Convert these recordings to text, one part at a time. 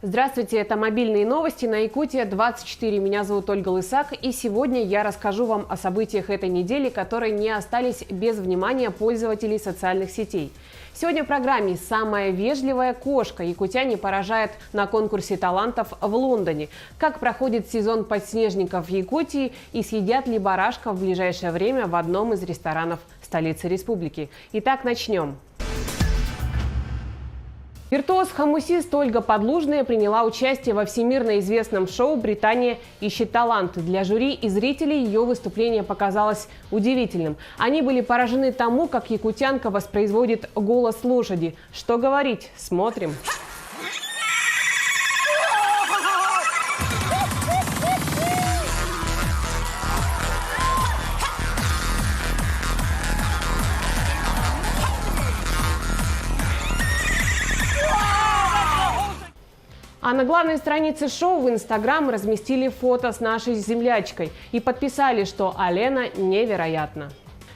Здравствуйте, это мобильные новости на Якутия 24. Меня зовут Ольга Лысак, и сегодня я расскажу вам о событиях этой недели, которые не остались без внимания пользователей социальных сетей. Сегодня в программе «Самая вежливая кошка» якутяне поражают на конкурсе талантов в Лондоне. Как проходит сезон подснежников в Якутии и съедят ли барашка в ближайшее время в одном из ресторанов столицы республики. Итак, начнем. Виртуоз-хомусист Ольга Подлужная приняла участие во всемирно известном шоу «Британия ищет таланты». Для жюри и зрителей ее выступление показалось удивительным. Они были поражены тому, как якутянка воспроизводит голос лошади. Что говорить? Смотрим. А на главной странице шоу в Инстаграм разместили фото с нашей землячкой и подписали, что Алена невероятна.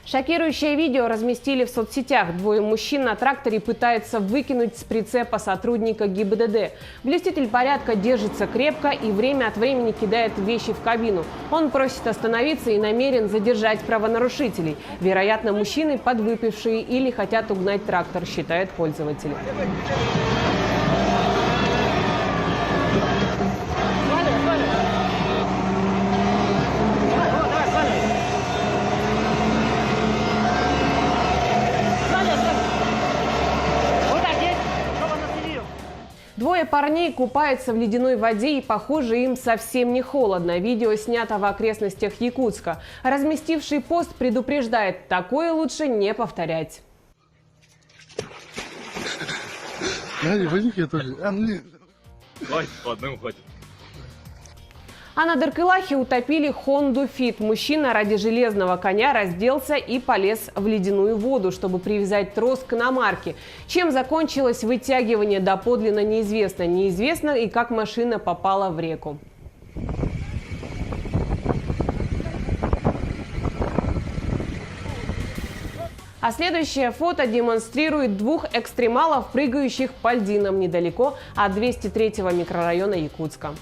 Шокирующее видео разместили в соцсетях. Двое мужчин на тракторе пытаются выкинуть с прицепа сотрудника ГИБДД. Блюститель порядка держится крепко и время от времени кидает вещи в кабину. Он просит остановиться и намерен задержать правонарушителей. Вероятно, мужчины подвыпившие или хотят угнать трактор, считают пользователи. Двое парней купаются в ледяной воде и, похоже, им совсем не холодно. Видео снято в окрестностях Якутска. Разместивший пост предупреждает, такое лучше не повторять. По одному хватит. А на Дыркылахе утопили Хонду Фит. Мужчина ради железного коня разделся и полез в ледяную воду, чтобы привязать трос к иномарке. Чем закончилось вытягивание, доподлинно неизвестно. Неизвестно и как машина попала в реку. А следующее фото демонстрирует двух экстремалов, прыгающих по льдинам недалеко от 203-го микрорайона Якутска.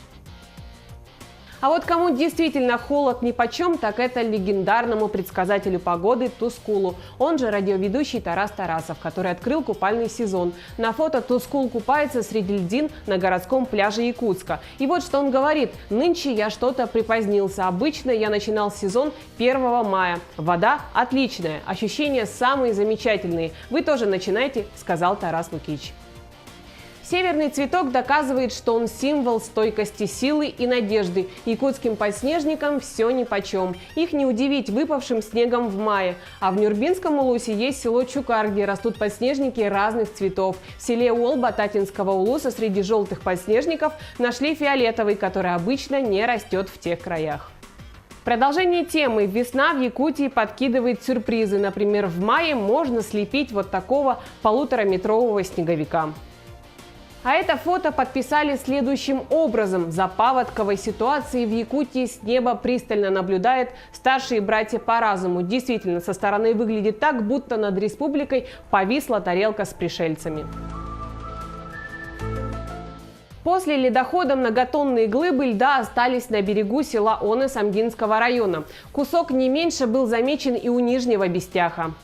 А вот кому действительно холод нипочем, так это легендарному предсказателю погоды Тускулу. Он же радиоведущий Тарас Тарасов, который открыл купальный сезон. На фото Тускул купается среди льдин на городском пляже Якутска. И вот что он говорит. «Нынче я что-то припозднился. Обычно я начинал сезон 1 мая. Вода отличная. Ощущения самые замечательные. Вы тоже начинайте», — сказал Тарас Лукич. Северный цветок доказывает, что он символ стойкости, силы и надежды. Якутским подснежникам все нипочем. Их не удивить выпавшим снегом в мае. А в Нюрбинском улусе есть село Чукар, где растут подснежники разных цветов. В селе Уолба Татинского улуса среди желтых подснежников нашли фиолетовый, который обычно не растет в тех краях. Продолжение темы. Весна в Якутии подкидывает сюрпризы. Например, в мае можно слепить вот такого 1,5-метрового снеговика. А это фото подписали следующим образом. За паводковой ситуацией в Якутии с неба пристально наблюдают старшие братья по разуму. Действительно, со стороны выглядит так, будто над республикой повисла тарелка с пришельцами. После ледохода многотонные глыбы льда остались на берегу села Оны Самгинского района. Кусок не меньше был замечен и у Нижнего Бестяха.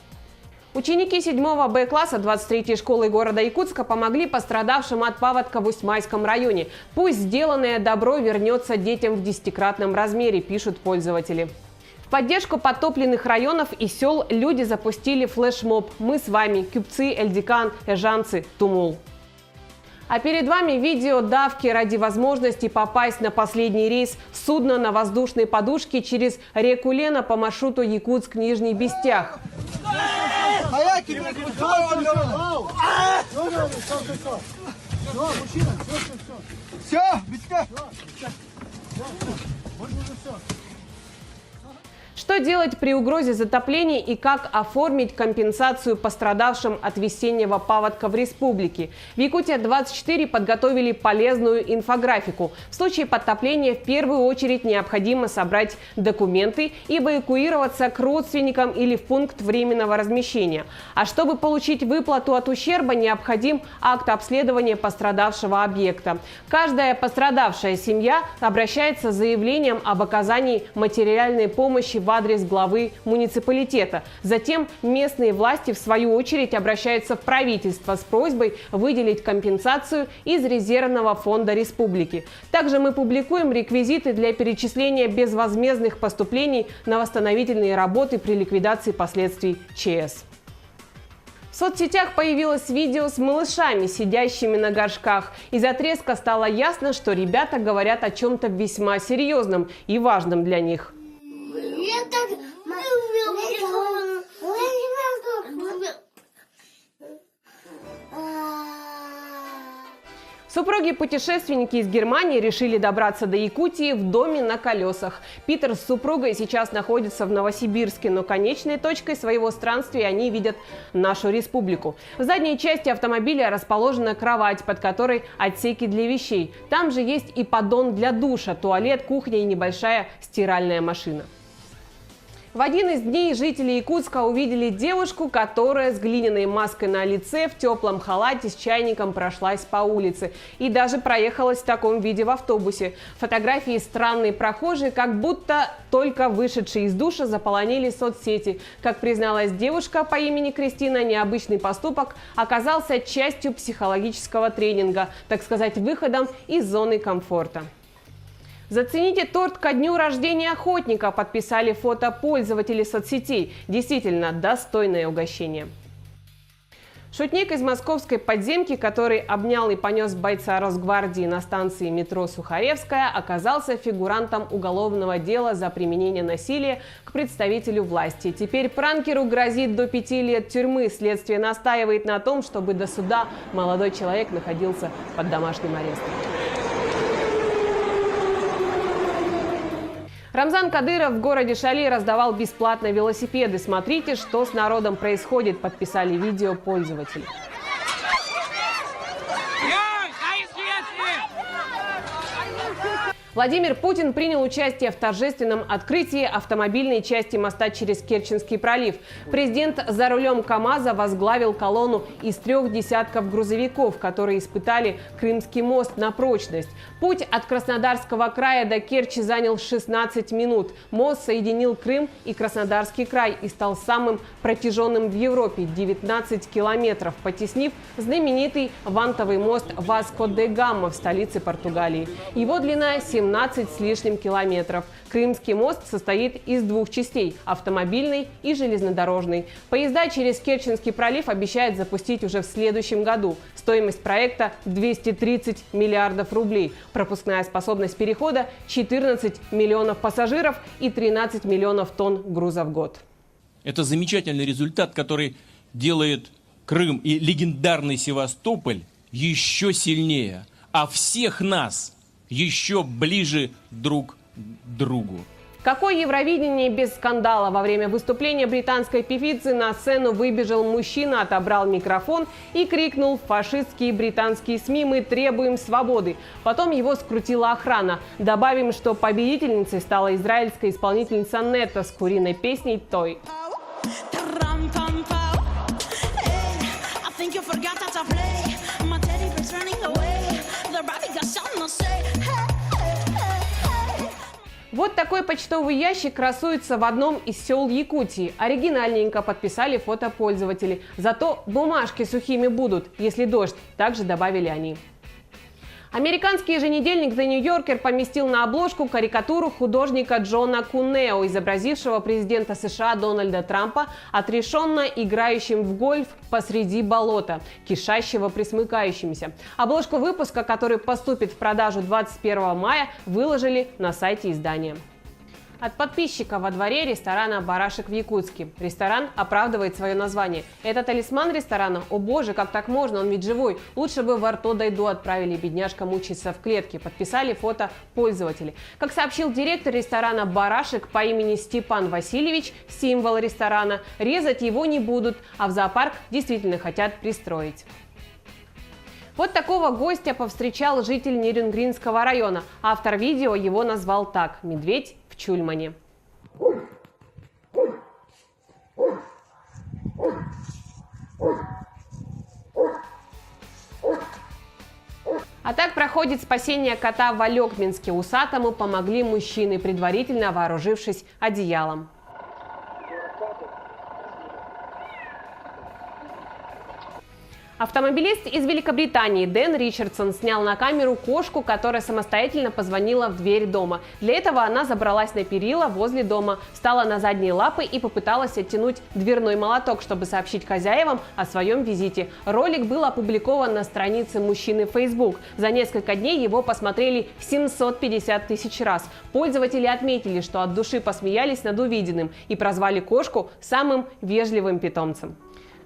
Ученики 7 Б-класса 23-й школы города Якутска помогли пострадавшим от паводка в Усть-Майском районе. Пусть сделанное добро вернется детям в 10-кратном размере, пишут пользователи. В поддержку подтопленных районов и сел люди запустили флешмоб «Мы с вами. Кюпцы, Эльдикан, Эжанцы, Тумул». А перед вами видео давки ради возможности попасть на последний рейс судна на воздушной подушке через реку Лена по маршруту Якутск-Нижний Бестях. Что делать при угрозе затопления и как оформить компенсацию пострадавшим от весеннего паводка в республике? В Якутия-24 подготовили полезную инфографику. В случае подтопления в первую очередь необходимо собрать документы и эвакуироваться к родственникам или в пункт временного размещения. А чтобы получить выплату от ущерба, необходим акт обследования пострадавшего объекта. Каждая пострадавшая семья обращается с заявлением об оказании материальной помощи в адрес главы муниципалитета. Затем местные власти, в свою очередь, обращаются в правительство с просьбой выделить компенсацию из резервного фонда республики. Также мы публикуем реквизиты для перечисления безвозмездных поступлений на восстановительные работы при ликвидации последствий ЧС. В соцсетях появилось видео с малышами, сидящими на горшках. Из отрезка стало ясно, что ребята говорят о чем-то весьма серьезном и важном для них. Супруги-путешественники из Германии решили добраться до Якутии в доме на колесах. Питер с супругой сейчас находится в Новосибирске, но конечной точкой своего странствия они видят нашу республику. В задней части автомобиля расположена кровать, под которой отсеки для вещей. Там же есть и поддон для душа, туалет, кухня и небольшая стиральная машина. В один из дней жители Якутска увидели девушку, которая с глиняной маской на лице в теплом халате с чайником прошлась по улице и даже проехалась в таком виде в автобусе. Фотографии странной прохожей, как будто только вышедшие из душа, заполонили соцсети. Как призналась девушка по имени Кристина, необычный поступок оказался частью психологического тренинга, так сказать, выходом из зоны комфорта. Зацените торт ко дню рождения охотника, подписали фото пользователи соцсетей. Действительно достойное угощение. Шутник из московской подземки, который обнял и понес бойца Росгвардии на станции метро Сухаревская, оказался фигурантом уголовного дела за применение насилия к представителю власти. Теперь пранкеру грозит до 5 лет тюрьмы. Следствие настаивает на том, чтобы до суда молодой человек находился под домашним арестом. Рамзан Кадыров в городе Шали раздавал бесплатно велосипеды. Смотрите, что с народом происходит, подписали видео пользователи. Владимир Путин принял участие в торжественном открытии автомобильной части моста через Керченский пролив. Президент за рулем КАМАЗа возглавил колонну из 3 десятков грузовиков, которые испытали Крымский мост на прочность. Путь от Краснодарского края до Керчи занял 16 минут. Мост соединил Крым и Краснодарский край и стал самым протяженным в Европе – 19 километров, потеснив знаменитый вантовый мост Васко-де-Гама в столице Португалии. Его длина 17 с лишним километров. Крымский мост состоит из 2 частей – автомобильной и железнодорожной. Поезда через Керченский пролив обещают запустить уже в следующем году. Стоимость проекта – 230 миллиардов рублей. Пропускная способность перехода – 14 миллионов пассажиров и 13 миллионов тонн груза в год. Это замечательный результат, который делает Крым и легендарный Севастополь еще сильнее, а всех нас еще ближе друг к другу. Какое Евровидение без скандала? Во время выступления британской певицы на сцену выбежал мужчина, отобрал микрофон и крикнул: «Фашистские британские СМИ, мы требуем свободы». Потом его скрутила охрана. Добавим, что победительницей стала израильская исполнительница Нетта с куриной песней «Той». Вот такой почтовый ящик красуется в одном из сел Якутии. Оригинальненько, подписали фото пользователи. Зато бумажки сухими будут, если дождь, также добавили они. Американский еженедельник The New Yorker поместил на обложку карикатуру художника Джона Кунео, изобразившего президента США Дональда Трампа отрешенно играющим в гольф посреди болота, кишащего пресмыкающимися. Обложку выпуска, который поступит в продажу 21 мая, выложили на сайте издания. От подписчика во дворе ресторана «Барашек» в Якутске. Ресторан оправдывает свое название. Это талисман ресторана? О боже, как так можно, он ведь живой. Лучше бы в Артодайду отправили бедняжка мучиться в клетке. Подписали фото пользователи. Как сообщил директор ресторана «Барашек» по имени Степан Васильевич, символ ресторана, резать его не будут, а в зоопарк действительно хотят пристроить. Вот такого гостя повстречал житель Нерюнгринского района. Автор видео его назвал так: «Медведь в Чульмане». А так проходит спасение кота в Алёкминске. Усатому помогли мужчины, предварительно вооружившись одеялом. Автомобилист из Великобритании Дэн Ричардсон снял на камеру кошку, которая самостоятельно позвонила в дверь дома. Для этого она забралась на перила возле дома, встала на задние лапы и попыталась оттянуть дверной молоток, чтобы сообщить хозяевам о своем визите. Ролик был опубликован на странице мужчины в Facebook. За несколько дней его посмотрели 750 тысяч раз. Пользователи отметили, что от души посмеялись над увиденным и прозвали кошку самым вежливым питомцем.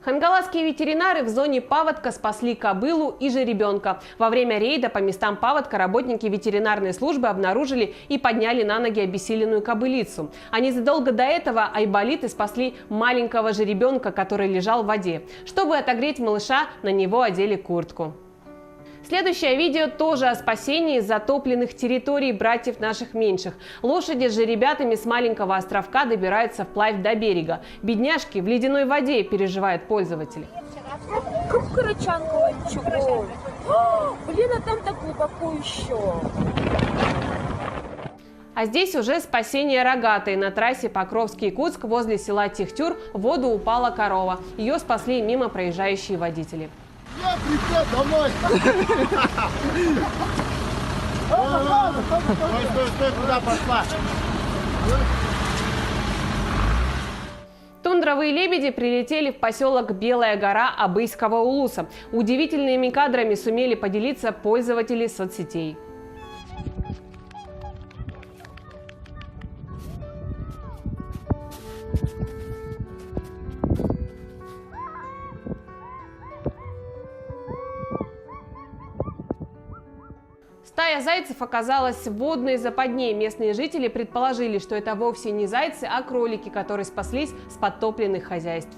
Хангаласские ветеринары в зоне паводка спасли кобылу и жеребенка. Во время рейда по местам паводка работники ветеринарной службы обнаружили и подняли на ноги обессиленную кобылицу. А незадолго до этого айболиты спасли маленького жеребенка, который лежал в воде. Чтобы отогреть малыша, на него одели куртку. Следующее видео тоже о спасении затопленных территорий братьев наших меньших. Лошади с жеребятами с маленького островка добираются вплавь до берега. Бедняжки в ледяной воде, переживают пользователи. Блин, а там так глубоко еще. А здесь уже спасение рогатой. На трассе Покровский-Якутск возле села Тихтюр в воду упала корова. Ее спасли мимо проезжающие водители. Я пришел домой. Стой, куда пошла? Тундровые лебеди прилетели в поселок Белая гора Абыйского улуса. Удивительными кадрами сумели поделиться пользователи соцсетей. Стая зайцев оказалась в водной западне. Местные жители предположили, что это вовсе не зайцы, а кролики, которые спаслись с подтопленных хозяйств.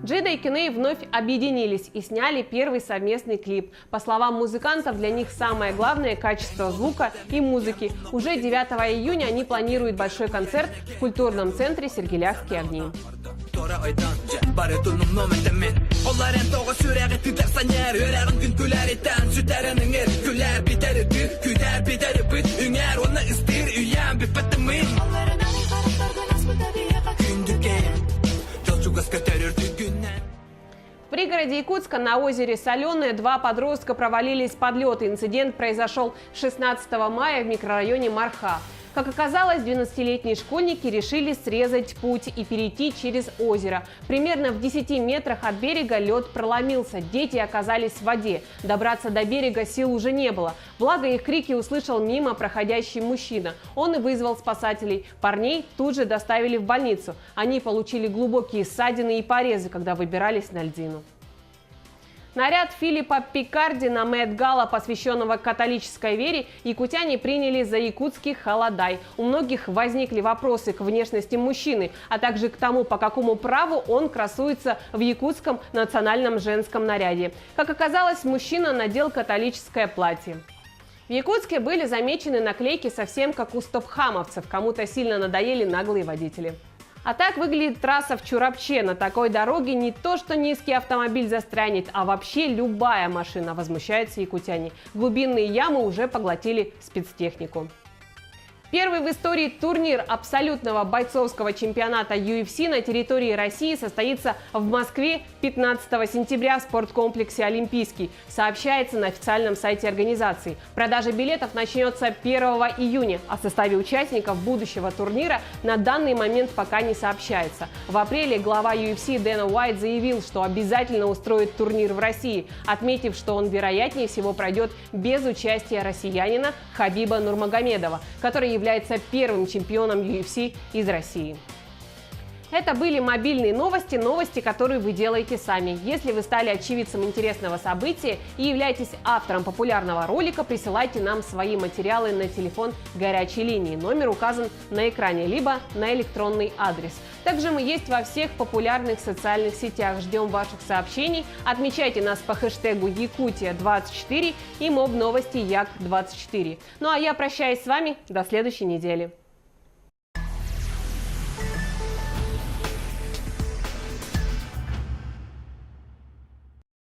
Джида и Кеней вновь объединились и сняли первый совместный клип. По словам музыкантов, для них самое главное – качество звука и музыки. Уже 9 июня они планируют большой концерт в культурном центре «Сергеляхские огни». В пригороде Якутска на озере Соленое 2 подростка провалились под лед. Инцидент произошел 16 мая в микрорайоне Марха. Как оказалось, 12-летние школьники решили срезать путь и перейти через озеро. Примерно в 10 метрах от берега лед проломился. Дети оказались в воде. Добраться до берега сил уже не было. Благо, их крики услышал мимо проходящий мужчина. Он и вызвал спасателей. Парней тут же доставили в больницу. Они получили глубокие ссадины и порезы, когда выбирались на льдину. Наряд Филиппа Пикарди на Мэт-гала, посвященного католической вере, якутяне приняли за якутский холодай. У многих возникли вопросы к внешности мужчины, а также к тому, по какому праву он красуется в якутском национальном женском наряде. Как оказалось, мужчина надел католическое платье. В Якутске были замечены наклейки совсем как у стопхамовцев. Кому-то сильно надоели наглые водители. А так выглядит трасса в Чурапче. На такой дороге не то что низкий автомобиль застрянет, а вообще любая машина, возмущаются якутяне. Глубинные ямы уже поглотили спецтехнику. Первый в истории турнир абсолютного бойцовского чемпионата UFC на территории России состоится в Москве 15 сентября в спорткомплексе «Олимпийский», сообщается на официальном сайте организации. Продажа билетов начнется 1 июня. О составе участников будущего турнира на данный момент пока не сообщается. В апреле глава UFC Дэна Уайт заявил, что обязательно устроит турнир в России, отметив, что он вероятнее всего пройдет без участия россиянина Хабиба Нурмагомедова, который является первым чемпионом UFC из России. Это были мобильные новости, которые вы делаете сами. Если вы стали очевидцем интересного события и являетесь автором популярного ролика, присылайте нам свои материалы на телефон горячей линии. Номер указан на экране, либо на электронный адрес. Также мы есть во всех популярных социальных сетях. Ждем ваших сообщений. Отмечайте нас по хэштегу Якутия24 и МОБ Новости Як24. Ну а я прощаюсь с вами до следующей недели.